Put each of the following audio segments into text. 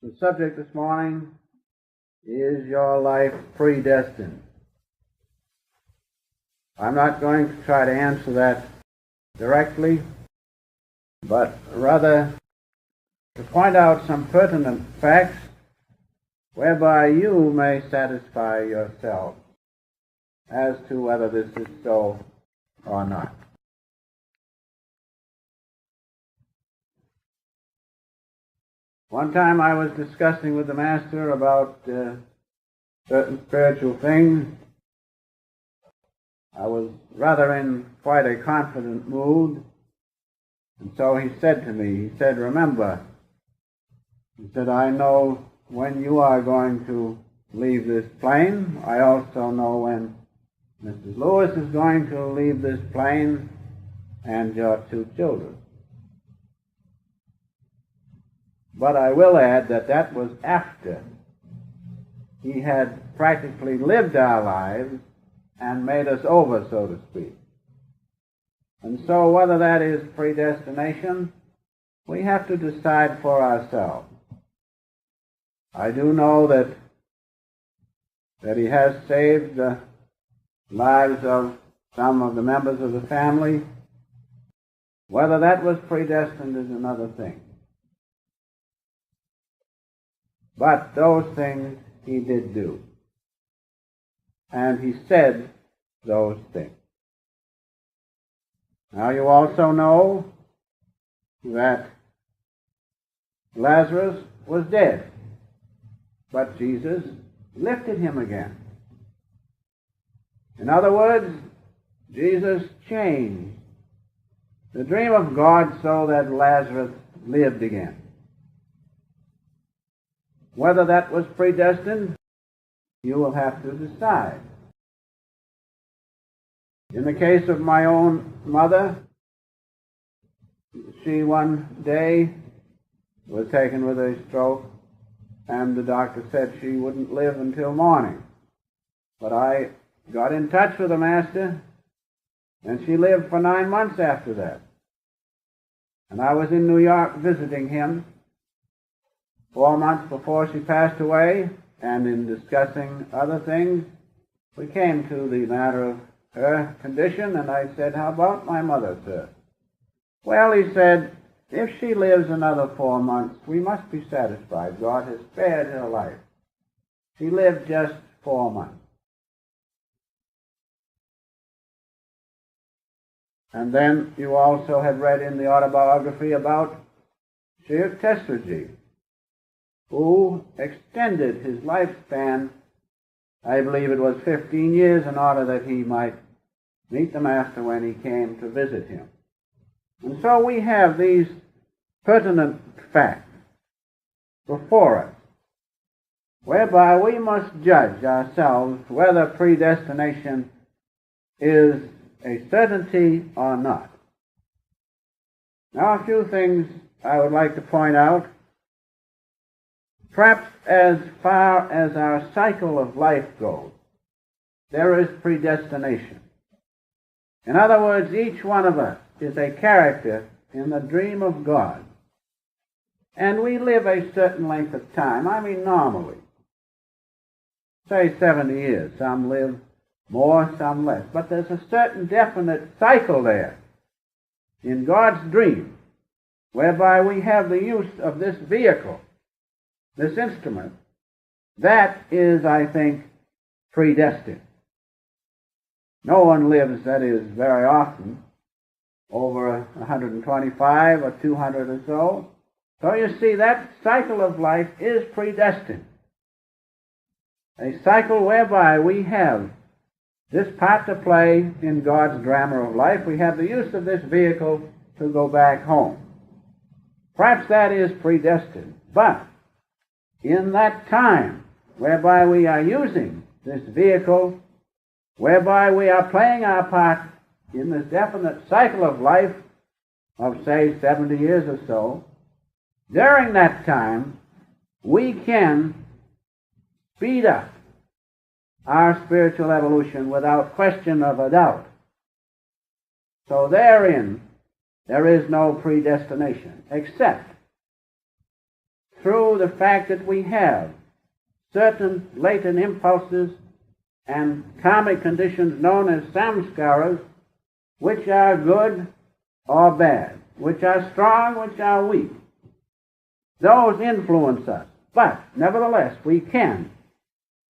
The subject this morning is Your Life Predestined. I'm not going to try to answer that directly, but rather to point out some pertinent facts whereby you may satisfy yourself as to whether this is so or not. One time I was discussing with the Master about certain spiritual things. I was rather in quite a confident mood, and so he said to me, he said, "Remember," he said, "I know when you are going to leave this plane. I also know when Mrs. Lewis is going to leave this plane, and your two children. But I will add that that was after he had practically lived our lives and made us over, so to speak. And so whether that is predestination, we have to decide for ourselves. I do know that he has saved the lives of some of the members of the family. Whether that was predestined is another thing. But those things he did do. And he said those things. Now you also know that Lazarus was dead, but Jesus lifted him again. In other words, Jesus changed the dream of God so that Lazarus lived again. Whether that was predestined, you will have to decide. In the case of my own mother, she one day was taken with a stroke, and the doctor said she wouldn't live until morning. But I got in touch with the Master, and she lived for 9 months after that. And I was in New York visiting him 4 months before she passed away, and in discussing other things, we came to the matter of her condition, and I said, "How about my mother, sir?" "Well," he said, "if she lives another 4 months, we must be satisfied. God has spared her life. She lived just 4 months." And then you also have read in the autobiography about Sir Testerji, who extended his lifespan, I believe it was 15 years, in order that he might meet the Master when he came to visit him. And so we have these pertinent facts before us, whereby we must judge ourselves whether predestination is a certainty or not. Now, a few things I would like to point out. Perhaps as far as our cycle of life goes, there is predestination. In other words, each one of us is a character in the dream of God. And we live a certain length of time, normally. Say 70 years. Some live more, some less. But there's a certain definite cycle there in God's dream, whereby we have the use of this vehicle, this instrument. That is, I think, predestined. No one lives, that is, very often, over 125 or 200 or so. So you see, that cycle of life is predestined. A cycle whereby we have this part to play in God's drama of life. We have the use of this vehicle to go back home. Perhaps that is predestined. But in that time whereby we are using this vehicle, whereby we are playing our part in this definite cycle of life of, say, 70 years or so, during that time, we can speed up our spiritual evolution without question of a doubt. So therein, there is no predestination, except through the fact that we have certain latent impulses and karmic conditions known as samskaras, which are good or bad, which are strong, which are weak. Those influence us. But, nevertheless, we can,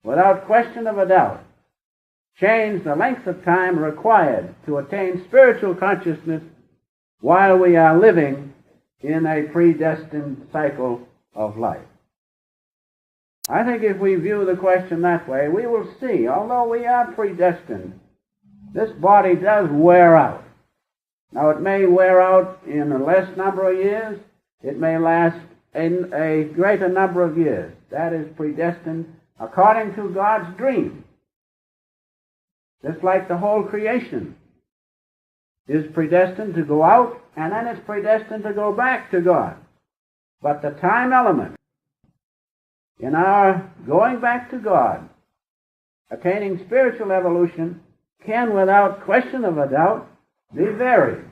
without question of a doubt, change the length of time required to attain spiritual consciousness while we are living in a predestined cycle of life. I think if we view the question that way, we will see, although we are predestined, this body does wear out. Now, it may wear out in a less number of years. It may last in a greater number of years. That is predestined according to God's dream. Just like the whole creation is predestined to go out, and then it's predestined to go back to God. But the time element in our going back to God, attaining spiritual evolution, can, without question of a doubt, be varied.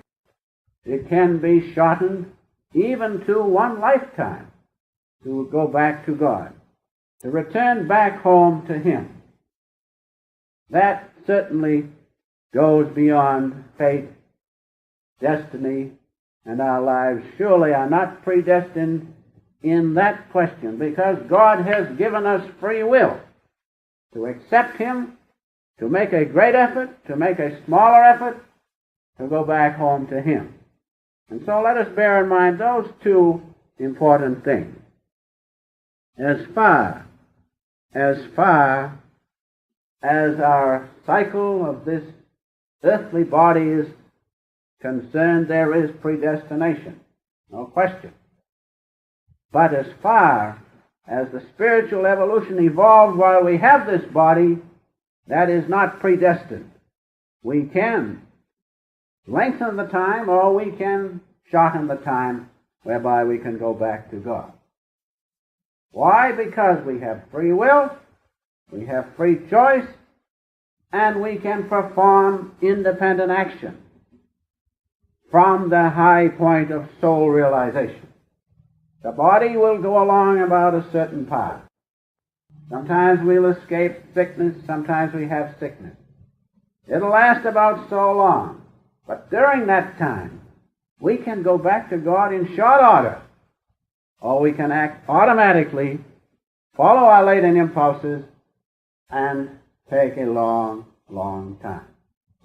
It can be shortened even to one lifetime to go back to God, to return back home to Him. That certainly goes beyond fate, destiny, and our lives surely are not predestined in that question, because God has given us free will to accept Him, to make a great effort, to make a smaller effort, to go back home to Him. And so let us bear in mind those two important things. As far as our cycle of this earthly body is concerned, there is predestination, no question. But as far as the spiritual evolution evolved while we have this body, that is not predestined. We can lengthen the time, or we can shorten the time whereby we can go back to God. Why? Because we have free will, we have free choice, and we can perform independent action from the high point of soul realization. The body will go along about a certain path. Sometimes we'll escape sickness, sometimes we have sickness. It'll last about so long. But during that time, we can go back to God in short order, or we can act automatically, follow our latent impulses, and take a long, long time.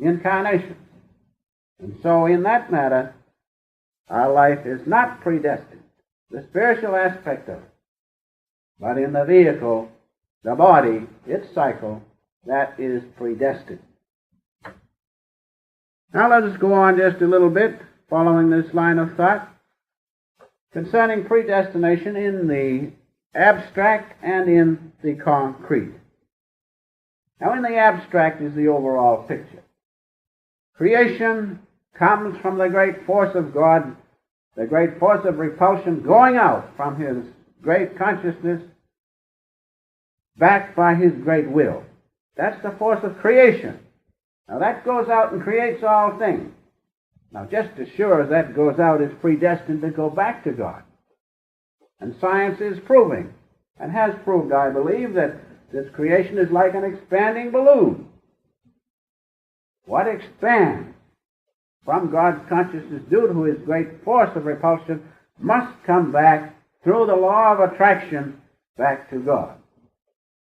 Incarnation. And so in that matter, our life is not predestined, the spiritual aspect of it, but in the vehicle, the body, its cycle, that is predestined. Now let us go on just a little bit, following this line of thought, concerning predestination in the abstract and in the concrete. Now in the abstract is the overall picture. Creation comes from the great force of God, the great force of repulsion going out from His great consciousness, backed by His great will. That's the force of creation. Now that goes out and creates all things. Now just as sure as that goes out, it's predestined to go back to God. And science is proving, and has proved, I believe, that this creation is like an expanding balloon. What expands from God's consciousness due to His great force of repulsion must come back through the law of attraction back to God.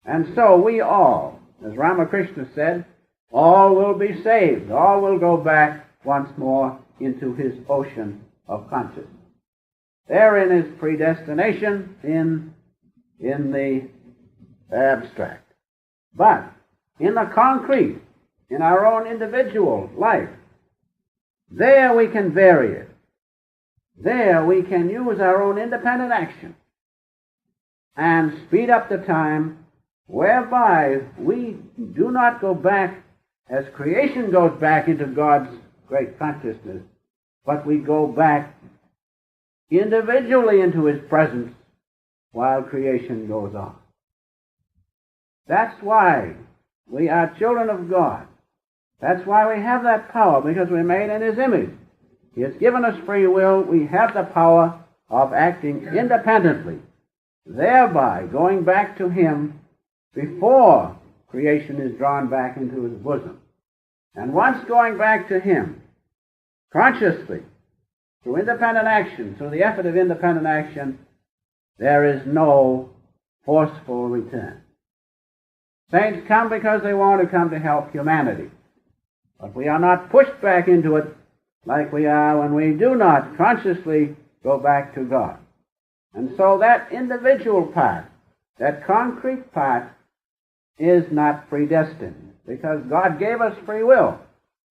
And so we all, as Ramakrishna said, all will be saved. All will go back once more into His ocean of consciousness. Therein is predestination in the abstract. But in the concrete, in our own individual life, there we can vary it. There we can use our own independent action and speed up the time whereby we do not go back as creation goes back into God's great consciousness, but we go back individually into His presence while creation goes on. That's why we are children of God. That's why we have that power, because we're made in His image. He has given us free will. We have the power of acting independently thereby going back to Him before creation is drawn back into His bosom. And once going back to Him, consciously, through independent action, through the effort of independent action, there is no forceful return. Saints come because they want to come to help humanity. But we are not pushed back into it like we are when we do not consciously go back to God. And so that individual part, that concrete part, is not predestined, because God gave us free will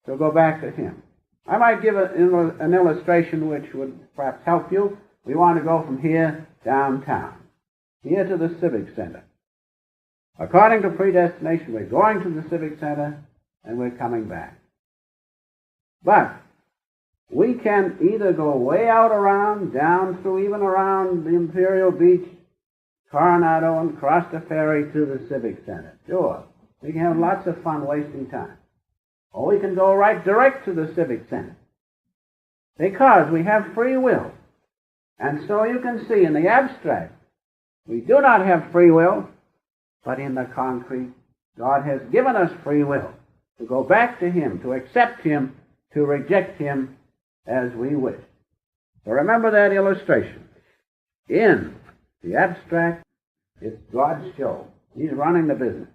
to go back to Him. I might give an illustration which would perhaps help you. We want to go from here downtown, here to the Civic Center. According to predestination, we're going to the Civic Center and we're coming back. But we can either go way out around, down through even around the Imperial Beach, Coronado, and cross the ferry to the Civic Center. Sure, we can have lots of fun wasting time. Or we can go right direct to the Civic Center, because we have free will. And so you can see in the abstract, we do not have free will, but in the concrete, God has given us free will to go back to Him, to accept Him, to reject Him as we wish. So remember that illustration. In the abstract, it's God's show. He's running the business.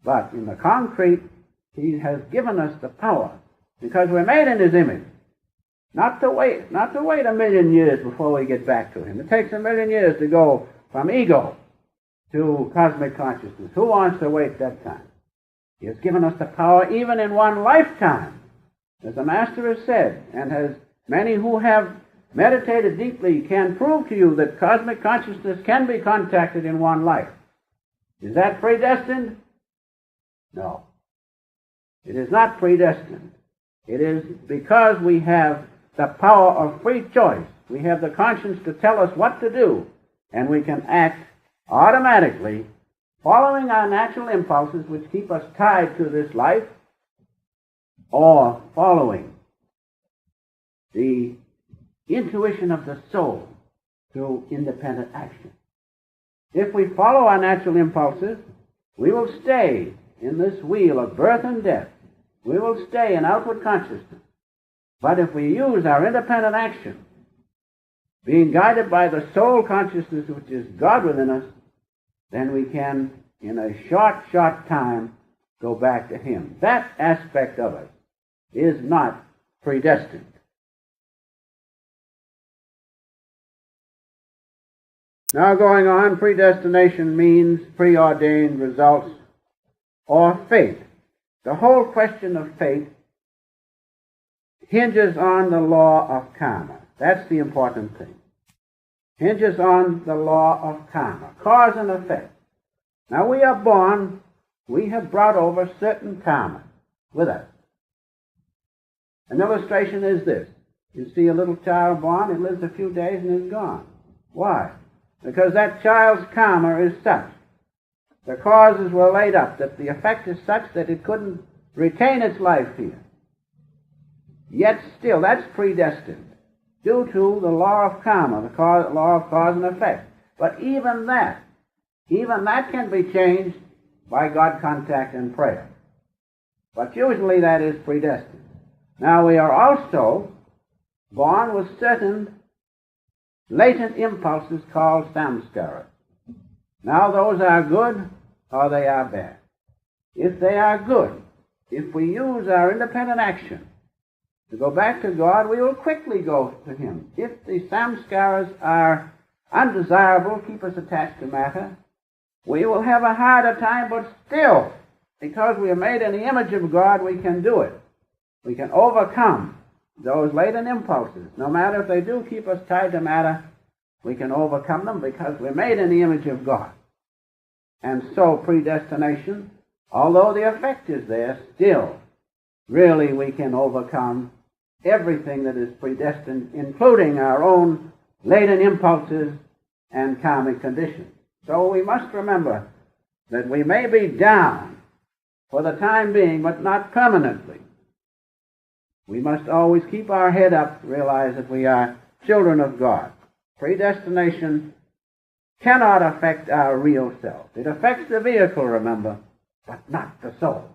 But in the concrete, He has given us the power, because we're made in His image. Not to wait a million years before we get back to Him. It takes a million years to go from ego to cosmic consciousness. Who wants to wait that time? He has given us the power even in one lifetime, as the Master has said, and as many who have meditated deeply can prove to you that cosmic consciousness can be contacted in one life. Is that predestined? No. It is not predestined. It is because we have the power of free choice. We have the conscience to tell us what to do, and we can act automatically, following our natural impulses which keep us tied to this life, or following the intuition of the soul through independent action. If we follow our natural impulses, we will stay in this wheel of birth and death. We will stay in outward consciousness. But if we use our independent action, being guided by the soul consciousness which is God within us, then we can, in a short time, go back to Him. That aspect of us is not predestined. Now going on, predestination means preordained results or fate. The whole question of fate hinges on the law of karma. That's the important thing. Hinges on the law of karma, cause and effect. Now we are born, we have brought over certain karma with us. An illustration is this. You see a little child born, it lives a few days and is gone. Why? Because that child's karma is such. The causes were laid up that the effect is such that it couldn't retain its life here. Yet still, that's predestined, due to the law of karma, the law of cause and effect. But even that can be changed by God contact and prayer. But usually that is predestined. Now we are also born with certain latent impulses called samskaras. Now those are good or they are bad. If they are good, if we use our independent action to go back to God, we will quickly go to Him. If the samskaras are undesirable, keep us attached to matter, we will have a harder time, but still, because we are made in the image of God, we can do it. We can overcome those latent impulses. No matter if they do keep us tied to matter, we can overcome them because we're made in the image of God. And so predestination, although the effect is there, still, really we can overcome everything that is predestined, including our own latent impulses and karmic conditions. So we must remember that we may be down for the time being, but not permanently. We must always keep our head up, realize that we are children of God. Predestination cannot affect our real self. It affects the vehicle, remember, but not the soul.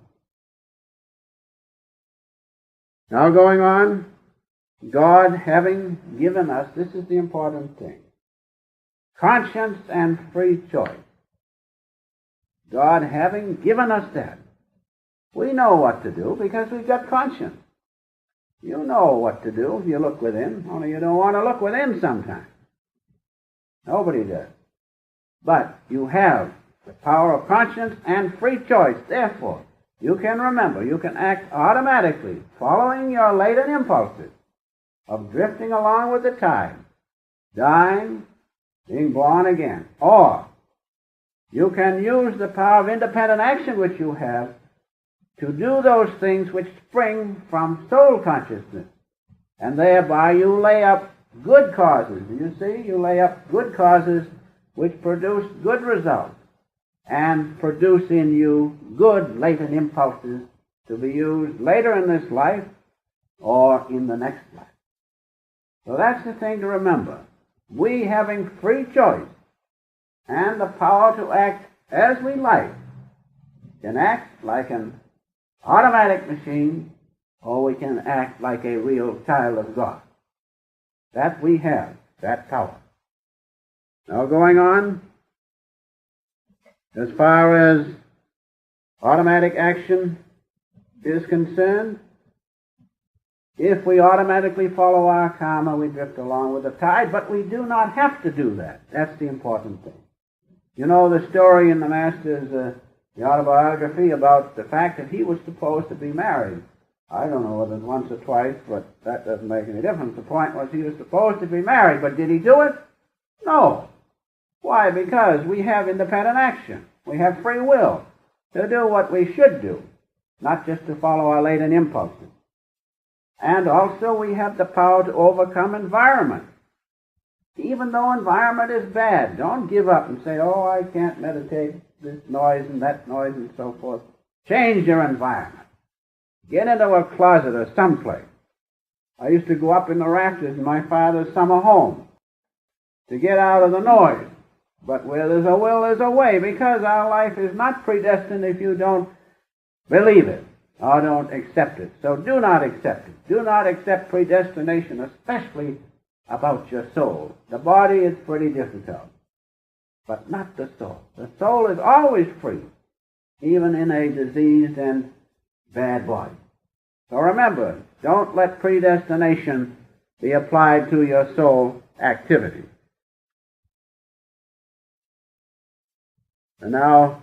Now going on, God having given us, this is the important thing, conscience and free choice. God having given us that, we know what to do because we've got conscience. You know what to do if you look within, only you don't want to look within sometimes. Nobody does. But you have the power of conscience and free choice. Therefore, you can remember, you can act automatically, following your latent impulses of drifting along with the tide, dying, being born again. Or you can use the power of independent action which you have to do those things which spring from soul consciousness. And thereby you lay up good causes. You see, you lay up good causes which produce good results and produce in you good latent impulses to be used later in this life or in the next life. So that's the thing to remember. We, having free choice and the power to act as we like, can act like an automatic machine, or we can act like a real child of God. That we have, that power. Now going on, as far as automatic action is concerned, if we automatically follow our karma, we drift along with the tide, but we do not have to do that. That's the important thing. You know the story in the Master's the autobiography about the fact that he was supposed to be married. I don't know whether once or twice, but that doesn't make any difference. The point was he was supposed to be married, but did he do it? No. Why? Because we have independent action. We have free will to do what we should do, not just to follow our latent impulses. And also we have the power to overcome environment. Even though environment is bad, don't give up and say, oh, I can't meditate, this noise and that noise and so forth. Change your environment. Get into a closet or someplace. I used to go up in the rafters in my father's summer home to get out of the noise. But where there's a will, there's a way, because our life is not predestined if you don't believe it or don't accept it. So do not accept it. Do not accept predestination, especially about your soul. The body is pretty difficult, but not the soul. The soul is always free, even in a diseased and bad body. So remember, don't let predestination be applied to your soul activity. And now,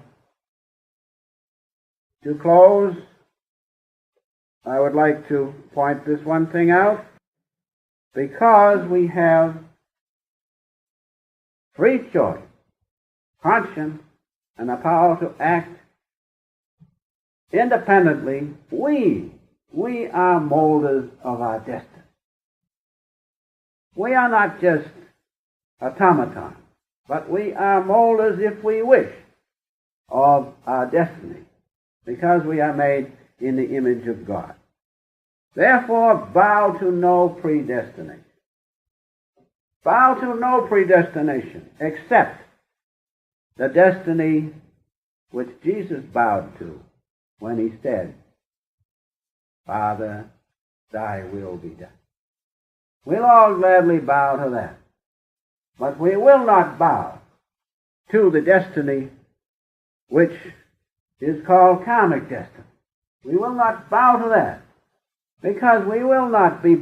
to close, I would like to point this one thing out. Because we have free choice, conscience, and the power to act independently, we are molders of our destiny. We are not just automatons, but we are molders, if we wish, of our destiny, because we are made in the image of God. Therefore, bow to no predestination. Bow to no predestination except the destiny which Jesus bowed to when he said, Father, thy will be done. We'll all gladly bow to that. But we will not bow to the destiny which is called karmic destiny. We will not bow to that, because we will not be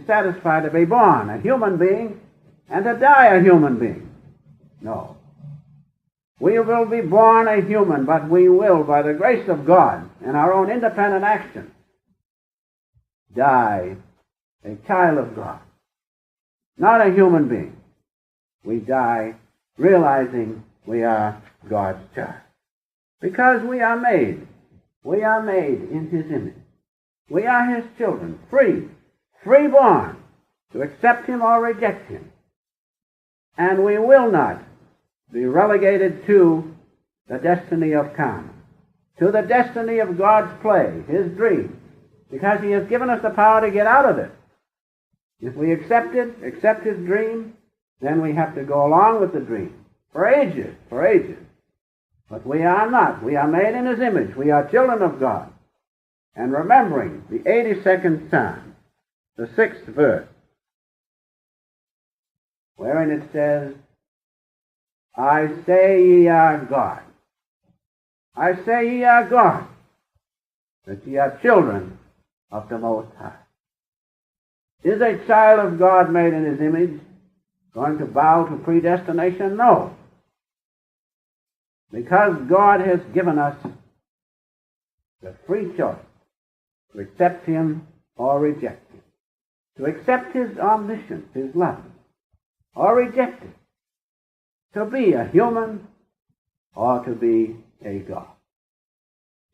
satisfied to be born a human being and to die a human being. No. We will be born a human, but we will, by the grace of God and our own independent action, die a child of God, not a human being. We die realizing we are God's child, because we are made in his image. We are his children, free born, to accept him or reject him. And we will not be relegated to the destiny of karma, to the destiny of God's play, his dream, because he has given us the power to get out of it. If we accept his dream, then we have to go along with the dream for ages, for ages. But we are not. We are made in His image. We are children of God. And remembering the 82nd Psalm, the 6th verse, wherein it says, I say ye are God. I say ye are God, that ye are children of the Most High. Is a child of God made in His image going to bow to predestination? No. Because God has given us the free choice to accept Him or reject Him, to accept His omniscience, His love, or reject it, to be a human or to be a God.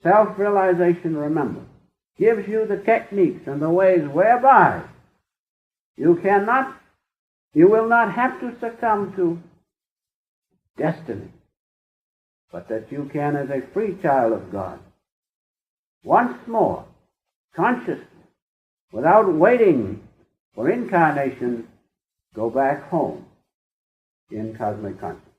Self-realization, remember, gives you the techniques and the ways whereby you will not have to succumb to destiny, but that you can, as a free child of God, once more, consciously, without waiting for incarnation, go back home in cosmic consciousness.